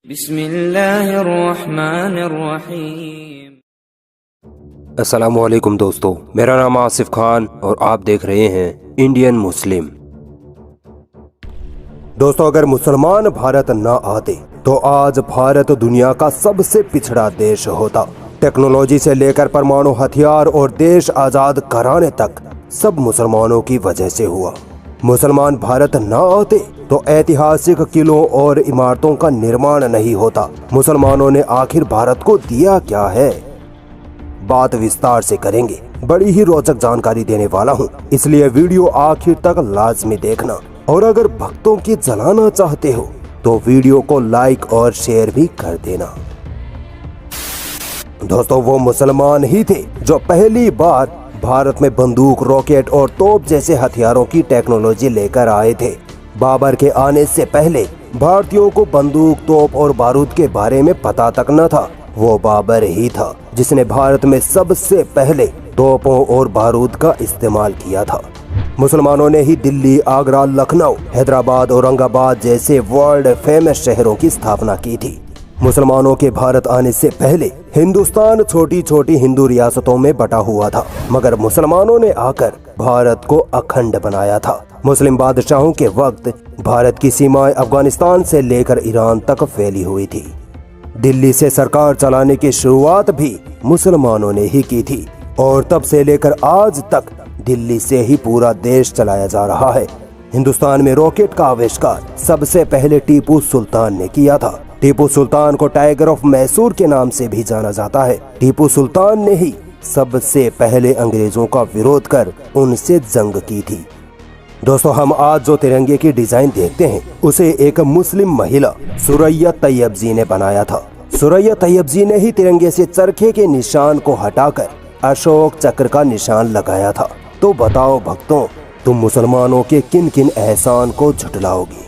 बिस्मिल्लाहिर्रहमानिर्रहीम। अस्सलामुअलैकुम दोस्तों, मेरा नाम आसिफ खान और आप देख रहे हैं इंडियन मुस्लिम। दोस्तों, अगर मुसलमान भारत न आते तो आज भारत दुनिया का सबसे पिछड़ा देश होता। टेक्नोलॉजी से लेकर परमाणु हथियार और देश आजाद कराने तक सब मुसलमानों की वजह से हुआ। मुसलमान भारत न आते तो ऐतिहासिक किलों और इमारतों का निर्माण नहीं होता। मुसलमानों ने आखिर भारत को दिया क्या है, बात विस्तार से करेंगे। बड़ी ही रोचक जानकारी देने वाला हूँ, इसलिए वीडियो आखिर तक लाजमी देखना। और अगर भक्तों की जलाना चाहते हो तो वीडियो को लाइक और शेयर भी कर देना। दोस्तों, वो मुसलमान ही थे जो पहली बार भारत में बंदूक, रॉकेट और तोप जैसे हथियारों की टेक्नोलॉजी लेकर आए थे। बाबर के आने से पहले भारतीयों को बंदूक, तोप और बारूद के बारे में पता तक न था। वो बाबर ही था जिसने भारत में सबसे पहले तोपों और बारूद का इस्तेमाल किया था। मुसलमानों ने ही दिल्ली, आगरा, लखनऊ, हैदराबाद, औरंगाबाद जैसे वर्ल्ड फेमस शहरों की स्थापना की थी। मुसलमानों के भारत आने से पहले हिंदुस्तान छोटी छोटी हिंदू रियासतों में बटा हुआ था, मगर मुसलमानों ने आकर भारत को अखंड बनाया था। मुस्लिम बादशाहों के वक्त भारत की सीमाएं अफगानिस्तान से लेकर ईरान तक फैली हुई थी। दिल्ली से सरकार चलाने की शुरुआत भी मुसलमानों ने ही की थी और तब से लेकर आज तक दिल्ली से ही पूरा देश चलाया जा रहा है। हिंदुस्तान में रॉकेट का आविष्कार सबसे पहले टीपू सुल्तान ने किया था। टीपू सुल्तान को टाइगर ऑफ मैसूर के नाम से भी जाना जाता है। टीपू सुल्तान ने ही सबसे पहले अंग्रेजों का विरोध कर उनसे जंग की थी। दोस्तों, हम आज जो तिरंगे की डिजाइन देखते हैं उसे एक मुस्लिम महिला सुरैया तैयब जी ने बनाया था। सुरैया तैयब जी ने ही तिरंगे से चरखे के निशान को हटाकर अशोक चक्र का निशान लगाया था। तो बताओ भक्तों, तुम मुसलमानों के किन किन एहसान को झुटलाओगे।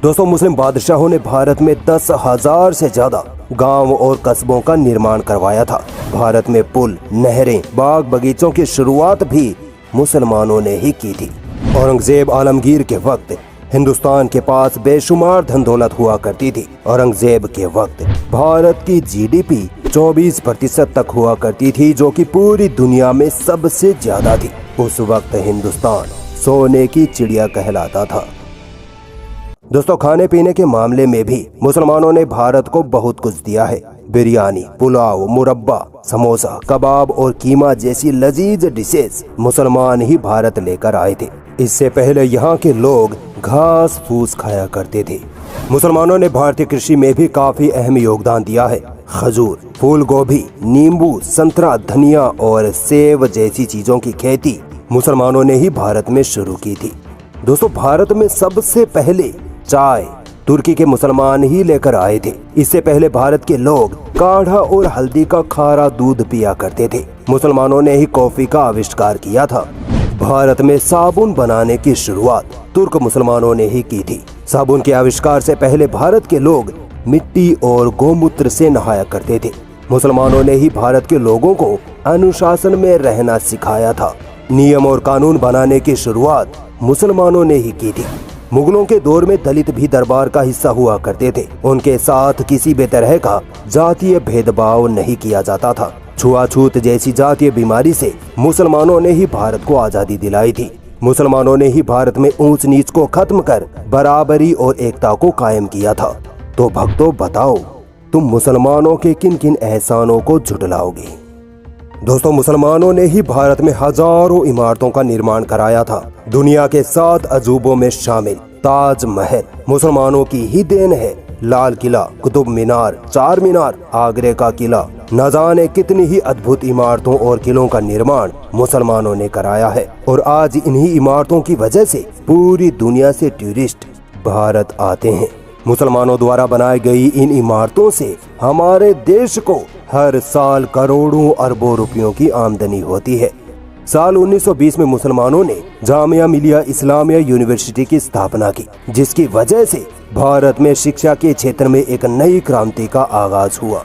दोस्तों, मुस्लिम बादशाहों ने भारत में 10,000 से ज्यादा गांव और कस्बों का निर्माण करवाया था। भारत में पुल, नहरें, बाग बगीचों की शुरुआत भी मुसलमानों ने ही की थी। औरंगजेब आलमगीर के वक्त हिंदुस्तान के पास बेशुमार धन दौलत हुआ करती थी। औरंगजेब के वक्त भारत की जीडीपी 24% तक हुआ करती थी, जो कि पूरी दुनिया में सबसे ज्यादा थी। उस वक्त हिंदुस्तान सोने की चिड़िया कहलाता था। दोस्तों, खाने पीने के मामले में भी मुसलमानों ने भारत को बहुत कुछ दिया है। बिरयानी, पुलाव, मुरब्बा, समोसा, कबाब और कीमा जैसी लजीज डिशेस मुसलमान ही भारत लेकर आए थे। इससे पहले यहाँ के लोग घास फूस खाया करते थे। मुसलमानों ने भारतीय कृषि में भी काफी अहम योगदान दिया है। खजूर, फूल गोभी, नींबू, संतरा, धनिया और सेब जैसी चीजों की खेती मुसलमानों ने ही भारत में शुरू की थी। दोस्तों, भारत में सबसे पहले चाय तुर्की के मुसलमान ही लेकर आए थे। इससे पहले भारत के लोग काढ़ा और हल्दी का खारा दूध पिया करते थे। मुसलमानों ने ही कॉफी का आविष्कार किया था। भारत में साबुन बनाने की शुरुआत तुर्क मुसलमानों ने ही की थी। साबुन के आविष्कार से पहले भारत के लोग मिट्टी और गोमूत्र से नहाया करते थे। मुसलमानों ने ही भारत के लोगों को अनुशासन में रहना सिखाया था। नियम और कानून बनाने की शुरुआत मुसलमानों ने ही की थी। मुगलों के दौर में दलित भी दरबार का हिस्सा हुआ करते थे। उनके साथ किसी भी तरह का जातीय भेदभाव नहीं किया जाता था। छुआछूत जैसी जातीय बीमारी से मुसलमानों ने ही भारत को आजादी दिलाई थी। मुसलमानों ने ही भारत में ऊंच नीच को खत्म कर बराबरी और एकता को कायम किया था। तो भक्तों, बताओ तुम मुसलमानों के किन किन एहसानों को झुटलाओगे। दोस्तों, मुसलमानों ने ही भारत में हजारों इमारतों का निर्माण कराया था। दुनिया के 7 अजूबों में शामिल ताजमहल मुसलमानों की ही देन है। लाल किला, कुतुब मीनार, चार मीनार, आगरे का किला, न जाने कितनी ही अद्भुत इमारतों और किलों का निर्माण मुसलमानों ने कराया है। और आज इन्हीं इमारतों की वजह से पूरी दुनिया से टूरिस्ट भारत आते हैं। मुसलमानों द्वारा बनाई गई इन इमारतों से हमारे देश को हर साल करोड़ों अरबों रुपयों की आमदनी होती है। साल 1920 में मुसलमानों ने जामिया मिलिया इस्लामिया यूनिवर्सिटी की स्थापना की, जिसकी वजह से भारत में शिक्षा के क्षेत्र में एक नई क्रांति का आगाज हुआ।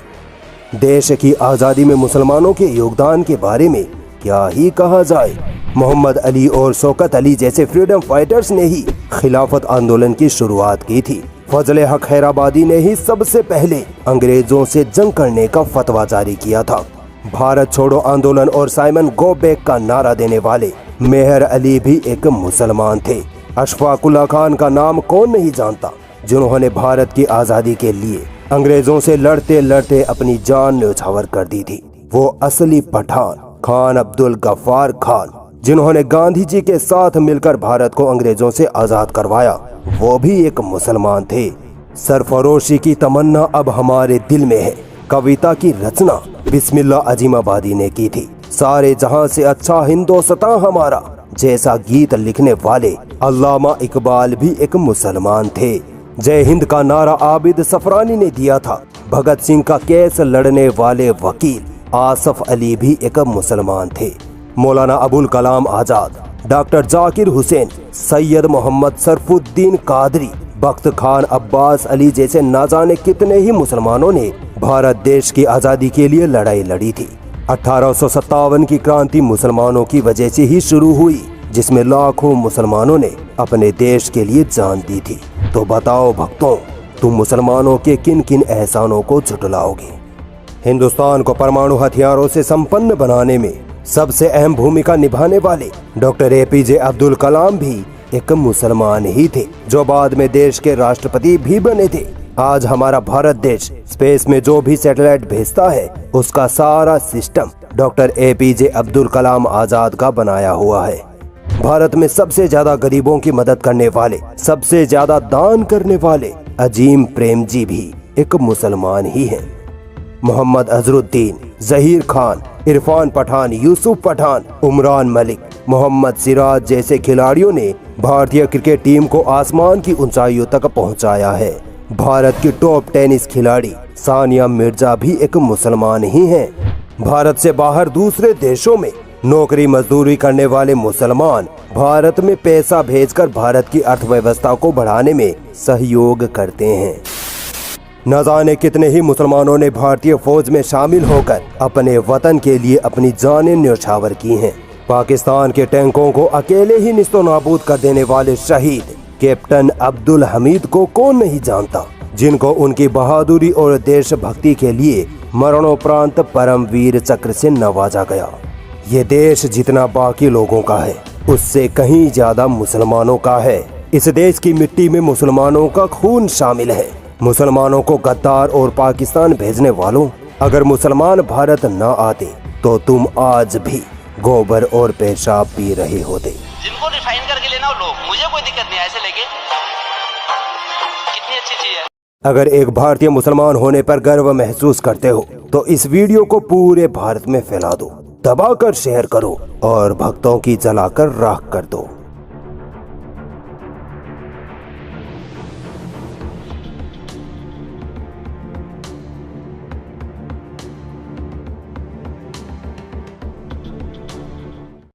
देश की आजादी में मुसलमानों के योगदान के बारे में क्या ही कहा जाए। मोहम्मद अली और शौकत अली जैसे फ्रीडम फाइटर्स ने ही खिलाफत आंदोलन की शुरुआत की थी। फजले हक हैदराबादी ने ही सबसे पहले अंग्रेजों से जंग करने का फतवा जारी किया था। भारत छोड़ो आंदोलन और साइमन गो बैक का नारा देने वाले मेहर अली भी एक मुसलमान थे। अशफाकुल्लाह खान का नाम कौन नहीं जानता, जिन्होंने भारत की आजादी के लिए अंग्रेजों से लड़ते लड़ते अपनी जान न्यौछावर कर दी थी। वो असली पठान खान अब्दुल गफ्फार खान, जिन्होंने गांधी जी के साथ मिलकर भारत को अंग्रेजों से आजाद करवाया, वो भी एक मुसलमान थे। सरफरोशी की तमन्ना अब हमारे दिल में है कविता की रचना बिस्मिल्लाह अजीमाबादी ने की थी। सारे जहां से अच्छा हिंदुस्तान हमारा जैसा गीत लिखने वाले अल्लामा इकबाल भी एक मुसलमान थे। जय हिंद का नारा आबिद सफरानी ने दिया था। भगत सिंह का केस लड़ने वाले वकील आसफ अली भी एक मुसलमान थे। मौलाना अबुल कलाम आजाद, डॉक्टर जाकिर हुसैन, सैयद मोहम्मद सरफुद्दीन कादरी, बख्त खान अब्बास अली जैसे ना जाने कितने ही मुसलमानों ने भारत देश की आज़ादी के लिए लड़ाई लड़ी थी। 1857 की क्रांति मुसलमानों की वजह से ही शुरू हुई, जिसमें लाखों मुसलमानों ने अपने देश के लिए जान दी थी। तो बताओ भक्तों, तुम मुसलमानों के किन किन एहसानों को झुटलाओगे? हिंदुस्तान को परमाणु हथियारों से संपन्न बनाने में सबसे अहम भूमिका निभाने वाले डॉक्टर APJ अब्दुल कलाम भी एक मुसलमान ही थे, जो बाद में देश के राष्ट्रपति भी बने थे। आज हमारा भारत देश स्पेस में जो भी सैटेलाइट भेजता है, उसका सारा system doctor APJ Abdul Kalam Azad का बनाया हुआ है। भारत में सबसे ज्यादा गरीबों की मदद करने वाले, सबसे ज्यादा दान करने वाले अजीम प्रेमजी भी एक मुसलमान ही हैं। मोहम्मद अजरुद्दीन, जहीर खान, इरफान पठान, यूसुफ पठान, उमरान मलिक, मोहम्मद सिराज जैसे खिलाड़ियों ने भारतीय क्रिकेट टीम को आसमान की ऊंचाइयों तक पहुंचाया है। भारत की टॉप टेनिस खिलाड़ी सानिया मिर्जा भी एक मुसलमान ही हैं। भारत से बाहर दूसरे देशों में नौकरी मजदूरी करने वाले मुसलमान भारत में पैसा भेजकर भारत की अर्थव्यवस्था को बढ़ाने में सहयोग करते हैं। न जाने कितने ही मुसलमानों ने भारतीय फौज में शामिल होकर अपने वतन के लिए अपनी जानें न्यौछावर की हैं। पाकिस्तान के टैंकों को अकेले ही निस्तो नाबूद कर देने वाले शहीद कैप्टन अब्दुल हमीद को कौन नहीं जानता, जिनको उनकी बहादुरी और देशभक्ति के लिए मरणोपरांत परमवीर चक्र से नवाजा गया। ये देश जितना बाकी लोगों का है, उससे कहीं ज्यादा मुसलमानों का है। इस देश की मिट्टी में मुसलमानों का खून शामिल है। मुसलमानों को गद्दार और पाकिस्तान भेजने वालों, अगर मुसलमान भारत न आते तो तुम आज भी गोबर और पेशाब पी रहे होते। जिनको रिफाइन करके लेना लो, मुझे कोई दिक्कत नहीं, ऐसे लेके कितनी अच्छी चीज है। अगर एक भारतीय मुसलमान होने पर गर्व महसूस करते हो तो इस वीडियो को पूरे भारत में फैला दो, दबाकर शेयर करो और भक्तों की जलाकर राख कर दो।